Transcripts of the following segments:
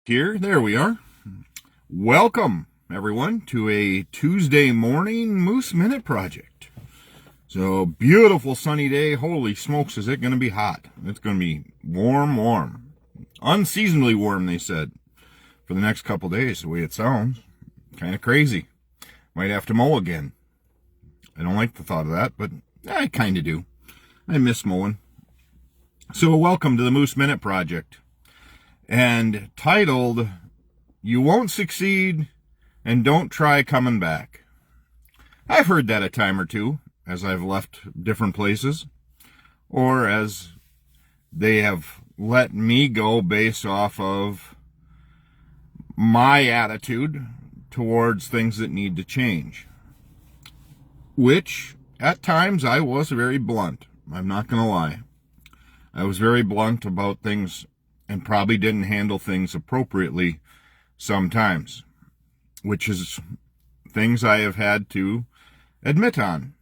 Here, there we are. Welcome, everyone, to a Tuesday morning Moose Minute project. So, beautiful sunny day. Holy smokes, is it going to be hot? It's going to be warm. Unseasonably warm, they said, for the next couple days, the way it sounds. Kind of crazy. Might have to mow again. I don't like the thought of that, but I kind of do. I miss mowing. So, welcome to the Moose Minute project. And titled, "You Won't Succeed and Don't Try Coming Back." I've heard that a time or two as I've left different places, or as they have let me go based off of my attitude towards things that need to change. Which, at times, I was very blunt. I'm not going to lie. I was very blunt about things and probably didn't handle things appropriately sometimes, which is things I have had to admit on.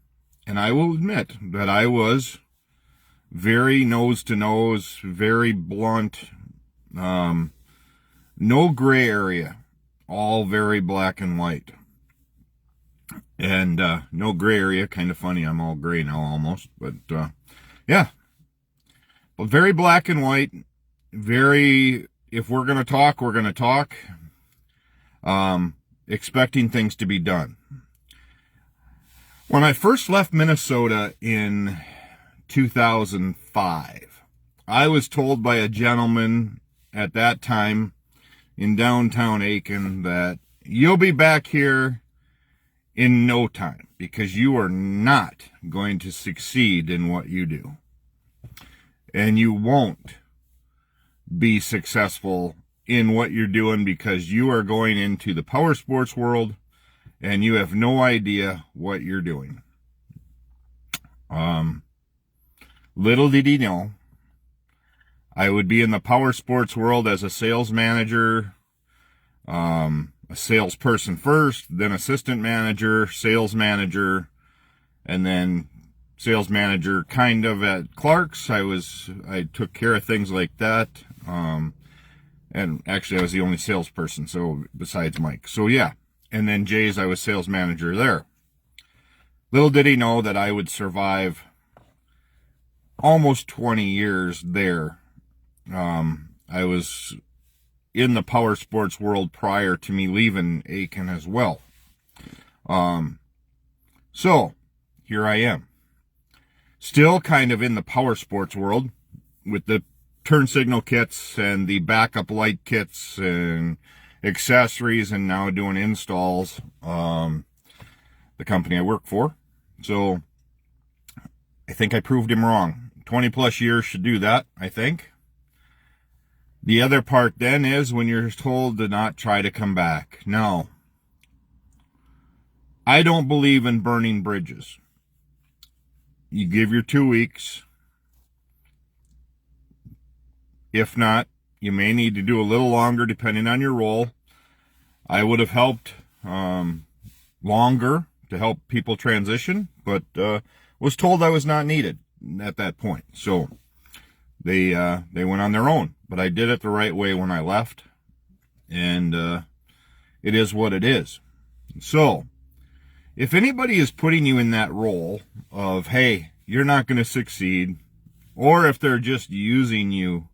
And I will admit that I was very nose-to-nose, very blunt, no gray area, all very black and white. And no gray area, kind of funny, I'm all gray now almost, but yeah. But very black and white. Very, if we're going to talk, we're going to talk, expecting things to be done. When I first left Minnesota in 2005, I was told by a gentleman at that time in downtown Aiken that you'll be back here in no time because you are not going to succeed in what you do. And you won't be successful in what you're doing because you are going into the power sports world and you have no idea what you're doing. Little did he know, I would be in the power sports world as a sales manager, a salesperson first, then assistant manager, sales manager, and then sales manager kind of at Clark's. I took care of things like that. And actually I was the only salesperson, so besides Mike. So yeah. And then Jay's, I was sales manager there. Little did he know that I would survive almost 20 years there. I was in the power sports world prior to me leaving Aiken as well. So here I am. Still kind of in the power sports world with the turn signal kits and the backup light kits and accessories, and now doing installs, the company I work for. So I think I proved him wrong. 20 plus years should do that, I think. The other part then is when you're told to not try to come back. No. I don't believe in burning bridges. You give your 2 weeks. If not, you may need to do a little longer depending on your role. I would have helped longer to help people transition, but was told I was not needed at that point. So they went on their own. But I did it the right way when I left, and it is what it is. So if anybody is putting you in that role of, hey, you're not going to succeed, or if they're just using you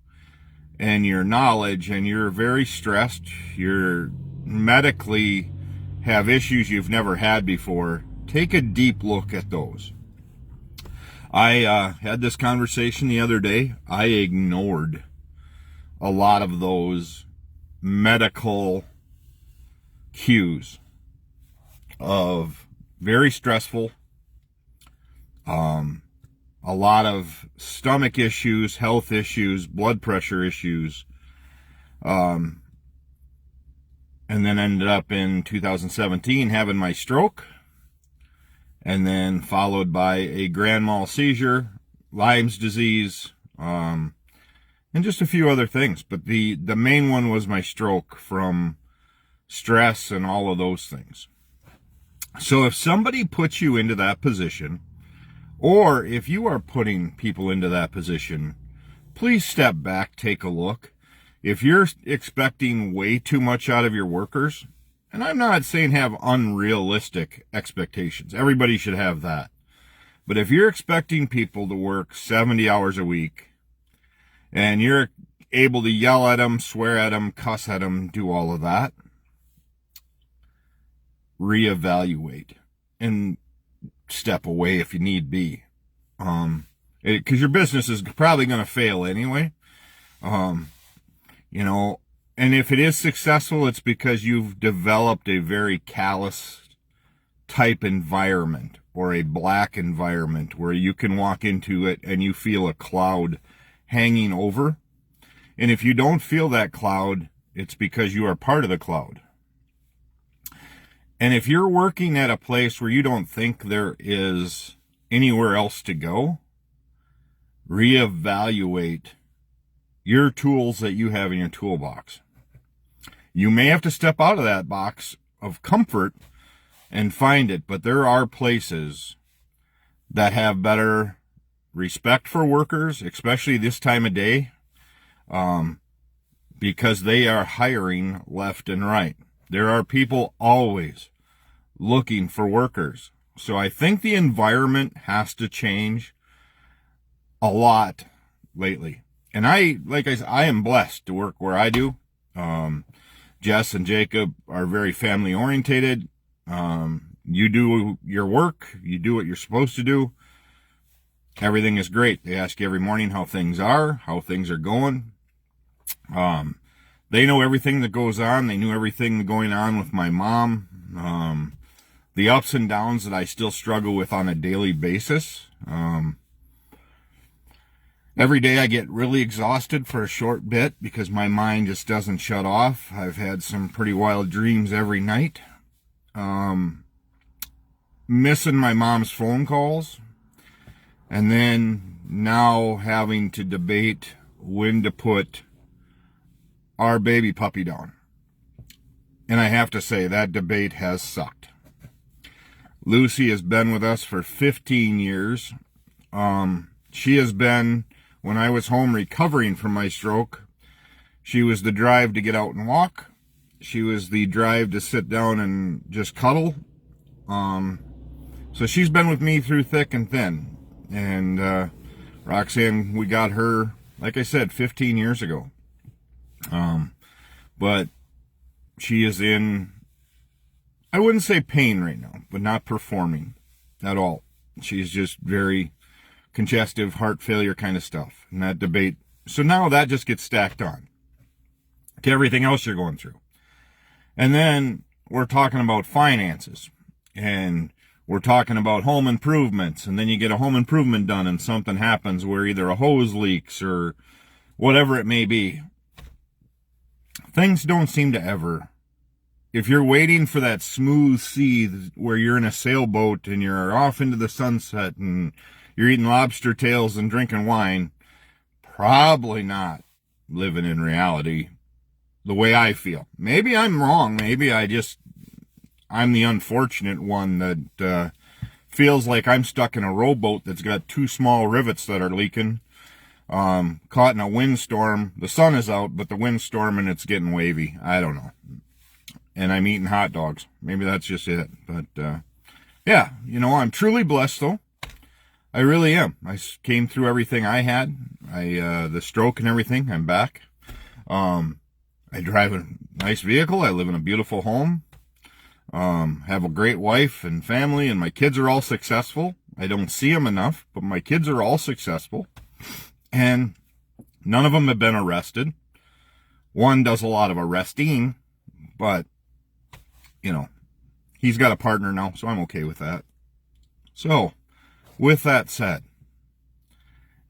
and your knowledge, and you're very stressed, you're medically have issues you've never had before, take a deep look at those. I had this conversation the other day. I ignored a lot of those medical cues of very stressful, a lot of stomach issues, health issues, blood pressure issues, and then ended up in 2017 having my stroke, and then followed by a grand mal seizure, Lyme's disease, and just a few other things. But the main one was my stroke from stress and all of those things. So if somebody puts you into that position, or if you are putting people into that position, please step back, take a look. if you're expecting way too much out of your workers, and I'm not saying have unrealistic expectations. Everybody should have that. But if you're expecting people to work 70 hours a week and you're able to yell at them, swear at them, cuss at them, do all of that, reevaluate and step away if you need be. Because your business is probably going to fail anyway. You know, and if it is successful, it's because you've developed a very callous type environment or a black environment where you can walk into it and you feel a cloud hanging over. And if you don't feel that cloud, it's because you are part of the cloud. And if you're working at a place where you don't think there is anywhere else to go, reevaluate your tools that you have in your toolbox. You may have to step out of that box of comfort and find it, but there are places that have better respect for workers, especially this time of day, because they are hiring left and right. There are people always looking for workers. So I think the environment has to change a lot lately. And I am blessed to work where I do. Jess and Jacob are very family orientated. You do your work. You do what you're supposed to do. Everything is great. They ask you every morning how things are going. They know everything that goes on. They knew everything going on with my mom. The ups and downs that I still struggle with on a daily basis. Every day I get really exhausted for a short bit because my mind just doesn't shut off. I've had some pretty wild dreams every night. Missing my mom's phone calls. And then now having to debate when to put our baby puppy down. And I have to say, that debate has sucked. Lucy has been with us for 15 years. She has been, when I was home recovering from my stroke, she was the drive to get out and walk. She was the drive to sit down and just cuddle. So she's been with me through thick and thin. And Roxanne, we got her, like I said, 15 years ago. But she is in, I wouldn't say pain right now, but not performing at all. She's just very congestive, heart failure kind of stuff. And that debate, so now that just gets stacked on to everything else you're going through. And then we're talking about finances, and we're talking about home improvements, and then you get a home improvement done and something happens where either a hose leaks or whatever it may be. Things don't seem to ever, if you're waiting for that smooth sea where you're in a sailboat and you're off into the sunset and you're eating lobster tails and drinking wine, probably not living in reality the way I feel. Maybe I'm wrong. Maybe I'm the unfortunate one that feels like I'm stuck in a rowboat that's got two small rivets that are leaking, caught in a windstorm. The sun is out, but the windstorm and it's getting wavy. I don't know. And I'm eating hot dogs. Maybe that's just it. But yeah, I'm truly blessed though. I really am. I came through everything I had. The stroke and everything. I'm back. I drive a nice vehicle. I live in a beautiful home. Have a great wife and family, and my kids are all successful. I don't see them enough, but my kids are all successful. And none of them have been arrested. One does a lot of arresting, but, he's got a partner now, so I'm okay with that. So, with that said,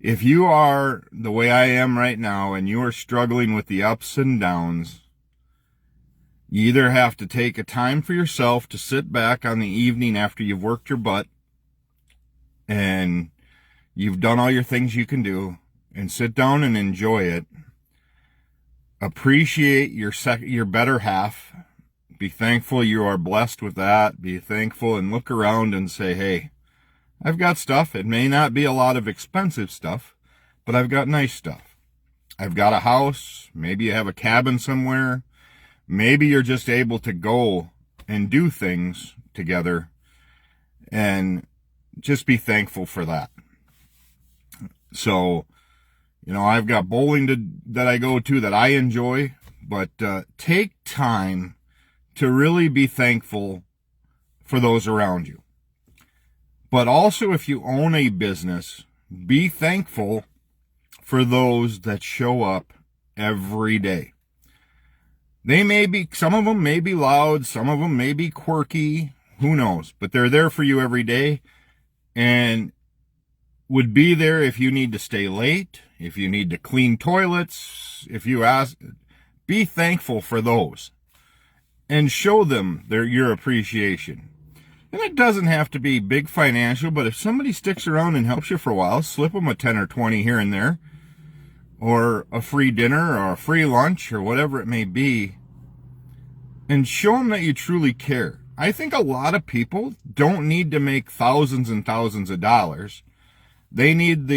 if you are the way I am right now and you are struggling with the ups and downs, you either have to take a time for yourself to sit back on the evening after you've worked your butt and you've done all your things you can do, and sit down and enjoy it. Appreciate your better half. Be thankful you are blessed with that. Be thankful and look around and say, hey, I've got stuff. It may not be a lot of expensive stuff, but I've got nice stuff. I've got a house. Maybe you have a cabin somewhere. Maybe you're just able to go and do things together, and just be thankful for that. So, I've got bowling that I go to that I enjoy, but take time to really be thankful for those around you. But also, if you own a business, be thankful for those that show up every day. Some of them may be loud, some of them may be quirky, who knows, but they're there for you every day, and would be there if you need to stay late, if you need to clean toilets, if you ask. Be thankful for those and show them your appreciation. And it doesn't have to be big financial, but if somebody sticks around and helps you for a while, slip them a 10 or 20 here and there, or a free dinner or a free lunch or whatever it may be, and show them that you truly care. I think a lot of people don't need to make thousands and thousands of dollars. They need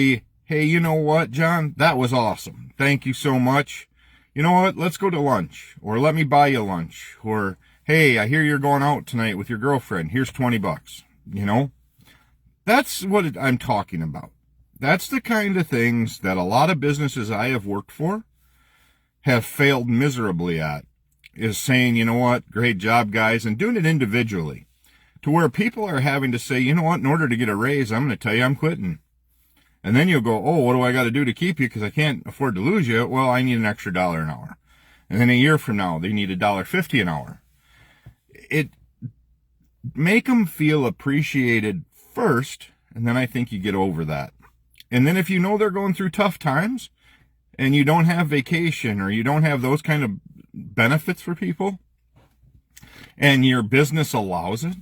hey, you know what, John? That was awesome. Thank you so much. You know what? Let's go to lunch, or let me buy you lunch, or hey, I hear you're going out tonight with your girlfriend. Here's $20. That's what I'm talking about. That's the kind of things that a lot of businesses I have worked for have failed miserably at, is saying, you know what, great job, guys, and doing it individually, to where people are having to say, you know what, in order to get a raise, I'm going to tell you I'm quitting. And then you'll go, oh, what do I got to do to keep you? Because I can't afford to lose you. Well, I need an extra $1 an hour. And then a year from now, they need $1.50 an hour. Make them feel appreciated first, and then I think you get over that. And then if you know they're going through tough times, and you don't have vacation, or you don't have those kind of benefits for people, and your business allows it,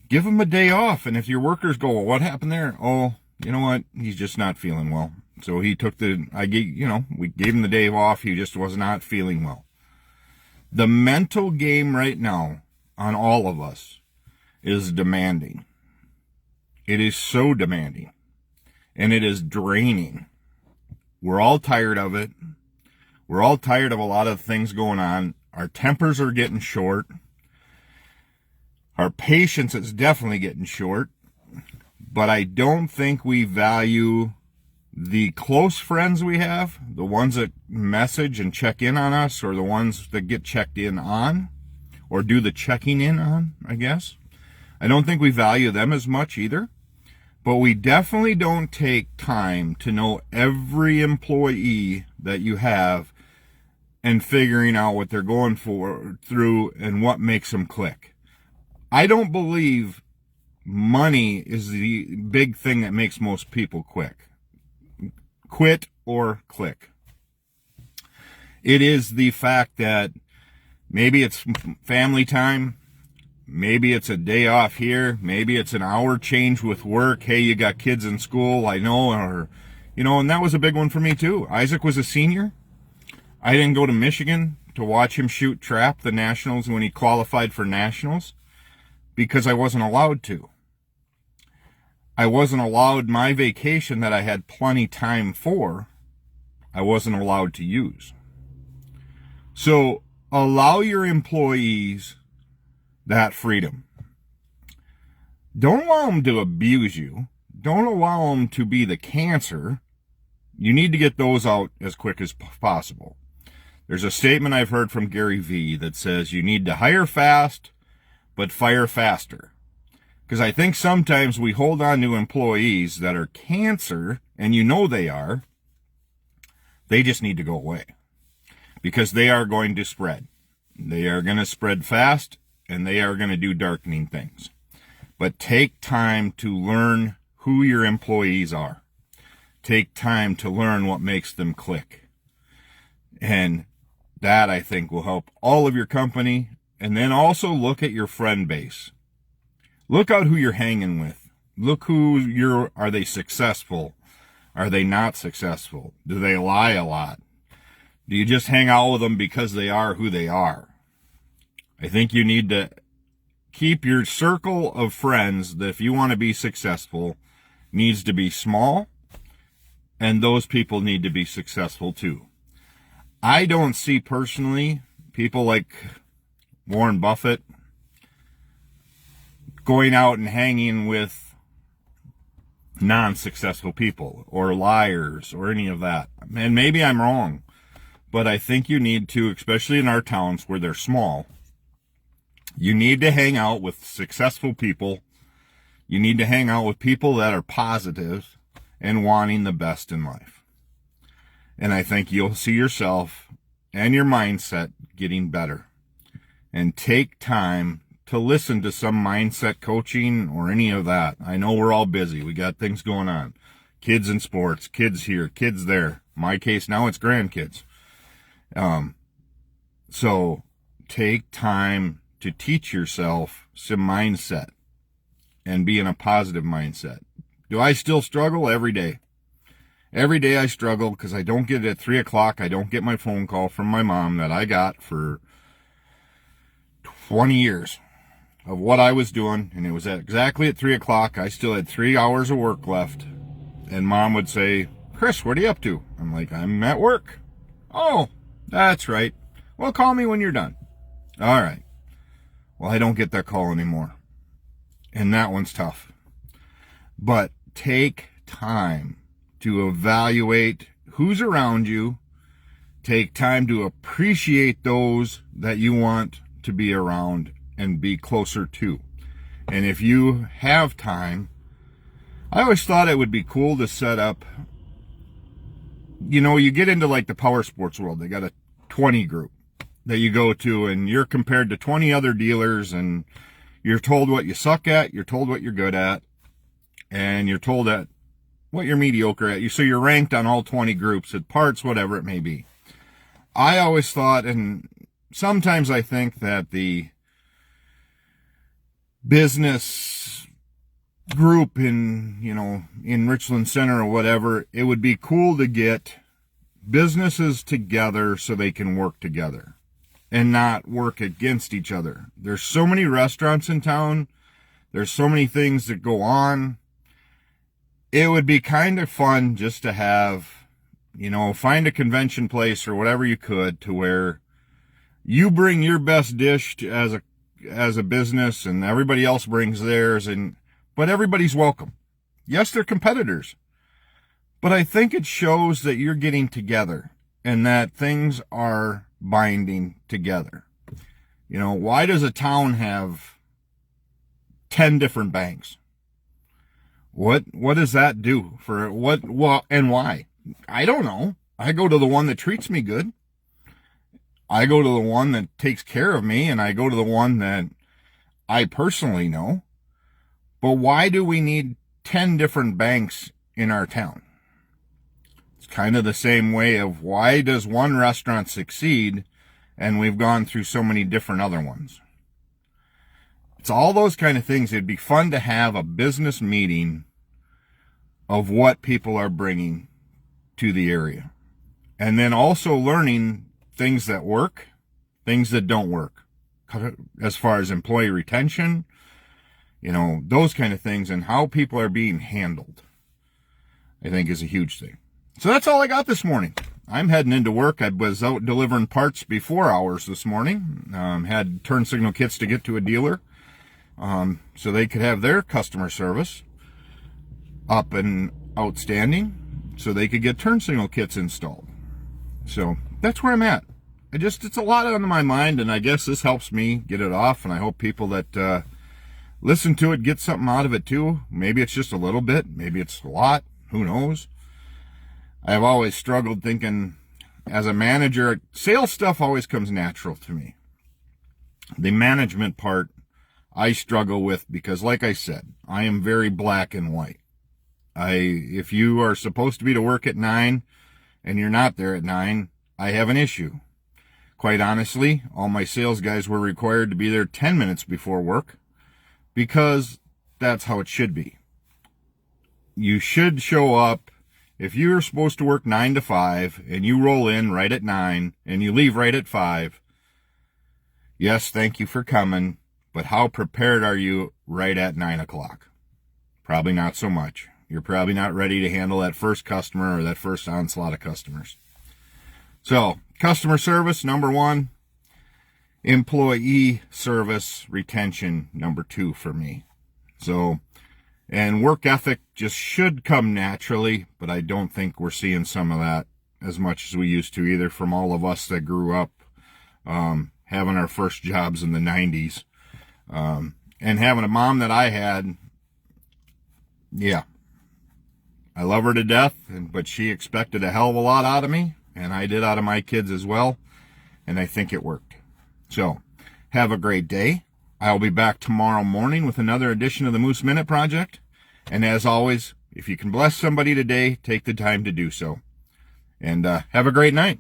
give them a day off. And if your workers go, well, what happened there? Oh, you know what? He's just not feeling well. So we gave him the day off. He just was not feeling well. The mental game right now on all of us is demanding. It is so demanding, and it is draining. We're all tired of it. We're all tired of a lot of things going on. Our tempers are getting short. Our patience is definitely getting short. But I don't think we value the close friends we have, the ones that message and check in on us, or the ones that get checked in on, or do the checking in on, I guess. I don't think we value them as much either. But we definitely don't take time to know every employee that you have and figuring out what they're going through and what makes them click. I don't believe money is the big thing that makes most people quit or click. It is the fact that maybe it's family time, maybe it's a day off here, maybe it's an hour change with work. Hey, you got kids in school, I know, or, and that was a big one for me too. Isaac was a senior. I didn't go to Michigan to watch him shoot trap the nationals when he qualified for nationals because I wasn't allowed to. I wasn't allowed my vacation that I had plenty time for. I wasn't allowed to use. So allow your employees that freedom. Don't allow them to abuse you. Don't allow them to be the cancer. You need to get those out as quick as possible. There's a statement I've heard from Gary Vee that says you need to hire fast, but fire faster. Because I think sometimes we hold on to employees that are cancer, and they are. They just need to go away. Because they are going to spread. They are going to spread fast, and they are going to do darkening things. But take time to learn who your employees are. Take time to learn what makes them click. And that, I think, will help all of your company. And then also look at your friend base. Look out who you're hanging with. Look are they successful? Are they not successful? Do they lie a lot? Do you just hang out with them because they are who they are? I think you need to keep your circle of friends that, if you want to be successful, needs to be small and those people need to be successful too. I don't see personally people like Warren Buffett going out and hanging with non-successful people or liars or any of that. And maybe I'm wrong, but I think you need to, especially in our towns where they're small, you need to hang out with successful people. You need to hang out with people that are positive and wanting the best in life. And I think you'll see yourself and your mindset getting better. And take time to listen to some mindset coaching or any of that. I know we're all busy. We got things going on. Kids in sports, kids here, kids there. My case now, it's grandkids. So take time to teach yourself some mindset and be in a positive mindset. Do I still struggle? Every day. Every day I struggle because I don't get it at 3 o'clock. I don't get my phone call from my mom that I got for 20 years of what I was doing. And it was exactly at 3 o'clock. I still had 3 hours of work left. And Mom would say, Chris, what are you up to? I'm like, I'm at work. Oh, that's right. Well, call me when you're done. All right. Well, I don't get that call anymore. And that one's tough. But take time to evaluate who's around you. Take time to appreciate those that you want to be around and be closer to. And if you have time, I always thought it would be cool to set up, you get into like the power sports world. They got a 20 group that you go to and you're compared to 20 other dealers and you're told what you suck at, you're told what you're good at, and you're told that what you're mediocre at. So you're ranked on all 20 groups at parts, whatever it may be. I always thought, and sometimes I think that the business group in Richland Center or whatever, it would be cool to get businesses together so they can work together and not work against each other. There's so many restaurants in town. There's so many things that go on. It would be kind of fun just to have, find a convention place or whatever you could to where you bring your best dish as a business and everybody else brings theirs, but everybody's welcome. Yes, they're competitors, but I think it shows that you're getting together and that things are binding together. Why does a town have 10 different banks? What does that do for what? Well, and why? I don't know. I go to the one that treats me good. I go to the one that takes care of me, and I go to the one that I personally know. But why do we need 10 different banks in our town? It's kind of the same way of why does one restaurant succeed and we've gone through so many different other ones? It's all those kind of things. It'd be fun to have a business meeting of what people are bringing to the area. And then also learning things that work, things that don't work. As far as employee retention, those kind of things and how people are being handled, I think is a huge thing. So that's all I got this morning. I'm heading into work. I was out delivering parts before hours this morning. Had turn signal kits to get to a dealer. So they could have their customer service up and outstanding so they could get turn signal kits installed. So that's where I'm at. It's a lot on my mind, and I guess this helps me get it off, and I hope people that listen to it get something out of it too. Maybe it's just a little bit, maybe it's a lot, who knows. I've always struggled thinking, as a manager, sales stuff always comes natural to me. The management part I struggle with because, like I said, I am very black and white. If you are supposed to be to work at 9 and you're not there at 9, I have an issue. Quite honestly, all my sales guys were required to be there 10 minutes before work because that's how it should be. You should show up. If you're supposed to work 9 to 5 and you roll in right at 9 and you leave right at 5, yes, thank you for coming. But how prepared are you right at 9 o'clock? Probably not so much. You're probably not ready to handle that first customer or that first onslaught of customers. So, customer service, number 1. Employee service retention, number 2 for me. So, and work ethic just should come naturally, but I don't think we're seeing some of that as much as we used to either from all of us that grew up having our first jobs in the 90s. And having a mom that I had, yeah, I love her to death, but she expected a hell of a lot out of me, and I did out of my kids as well, and I think it worked. So, have a great day. I'll be back tomorrow morning with another edition of the Moose Minute Project. And as always, if you can bless somebody today, take the time to do so. And have a great night.